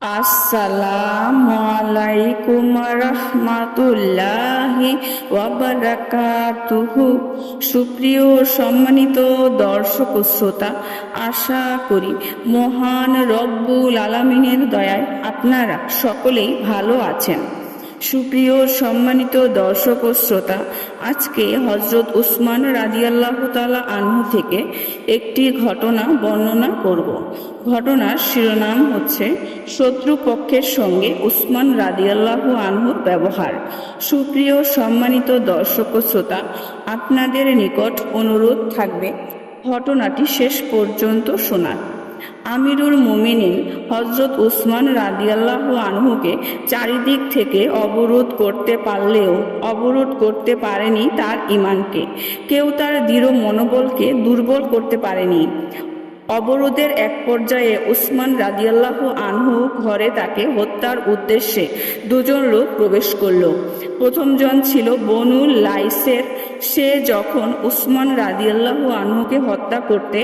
আসসালামু আলাইকুম রহমাতুল্লাহি ওয়া বারাকাতুহু। সুপ্রিয় সম্মানিত দর্শক ও শ্রোতা, আশা করি মহান রব্বুল আলামিনের দয়ায় আপনারা সকলেই ভালো আছেন। সুপ্রিয় সম্মানিত দর্শক ও শ্রোতা, আজকে হজরত উসমান রাদিয়াল্লাহু তাআলা আনহু থেকে একটি ঘটনা বর্ণনা করব। ঘটনার শিরোনাম হচ্ছে শত্রুপক্ষের সঙ্গে উসমান রাদিয়াল্লাহু আনহুর ব্যবহার। সুপ্রিয় সম্মানিত দর্শক ও শ্রোতা, আপনাদের নিকট অনুরোধ থাকবে ঘটনাটি শেষ পর্যন্ত শোনার। আমিরুল মুমিনিন হজরত উসমান রাদিয়াল্লাহু আনহুকে চারিদিক থেকে অবরোধ করতে পারলেও অবরোধ করতে পারেনি তার ঈমানকে। কেউ তার দৃঢ় মনোবলকে দুর্বল করতে পারেনি। অবরোধের এক পর্যায়ে উসমান রাদিয়াল্লাহু আনহু ঘরে তাকে হত্যার উদ্দেশ্যে দুজন লোক প্রবেশ করল। প্রথমজন ছিল বনু লাইসের। সে যখন উসমান রাদিয়াল্লাহু আনহুকে হত্যা করতে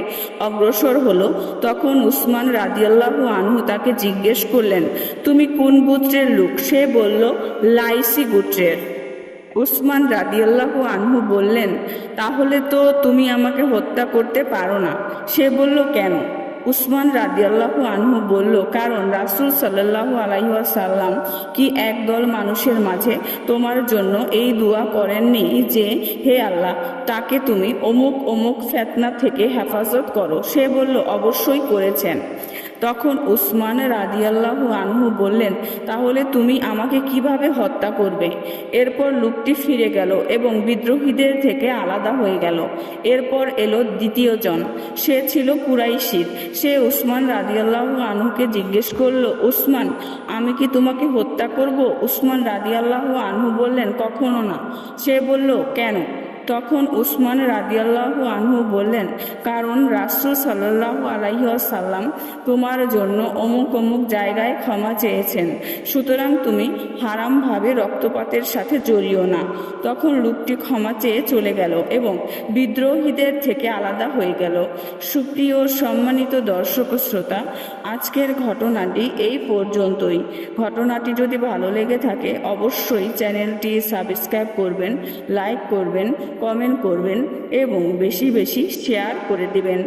অগ্রসর হলো, তখন উসমান রাদিয়াল্লাহু আনহু তাকে জিজ্ঞেস করলেন, তুমি কোন গোত্রের লোক? সে বলল, লাইসি গোত্রের। উসমান রাদিয়াল্লাহু আনহু বললেন, তাহলে তো তুমি আমাকে হত্যা করতে পারো না। সে বলল, কেন? উসমান রাদিয়াল্লাহু আনহু বলল, কারণ রাসূল সাল্লাল্লাহু আলাইহি ওয়াসাল্লাম কি একদল মানুষের মাঝে তোমার জন্য এই দোয়া করেননি যে, হে আল্লাহ, তাকে তুমি অমুক অমুক ফিতনা থেকে হেফাজত করো? সে বলল, অবশ্যই করেছেন। তখন উসমান রাদিয়াল্লাহু আনহু বললেন, তাহলে তুমি আমাকে কিভাবে হত্যা করবে? এরপর লোকটি ফিরে গেল এবং বিদ্রোহীদের থেকে আলাদা হয়ে গেল। এরপর এলো দ্বিতীয়জন। সে ছিল কুরাইশির। সে উসমান রাদিয়াল্লাহু আনহুকে জিজ্ঞেস করলো, উসমান, আমি কি তোমাকে হত্যা করব? উসমান রাদিয়াল্লাহু আনহু বললেন, কখনো না। সে বলল, কেন? তখন উসমান রাদিয়াল্লাহু আনহু বললেন, কারণ রাসূল সাল্লাল্লাহু আলাইহি ওয়াসাল্লাম তোমার জন্য অমুক অমুক জায়গায় ক্ষমা চেয়েছেন, সুতরাং তুমি হারামভাবে রক্তপাতের সাথে জড়িও না। তখন লোকটি ক্ষমা চেয়ে চলে গেল এবং বিদ্রোহীদের থেকে আলাদা হয়ে গেল। সুপ্রিয় সম্মানিত দর্শক ও শ্রোতা, আজকের ঘটনাটি এই পর্যন্তই। ঘটনাটি যদি ভালো লেগে থাকে অবশ্যই চ্যানেলটি সাবস্ক্রাইব করবেন, লাইক করবেন, কমেন্ট করবেন এবং বেশি বেশি শেয়ার করে দিবেন।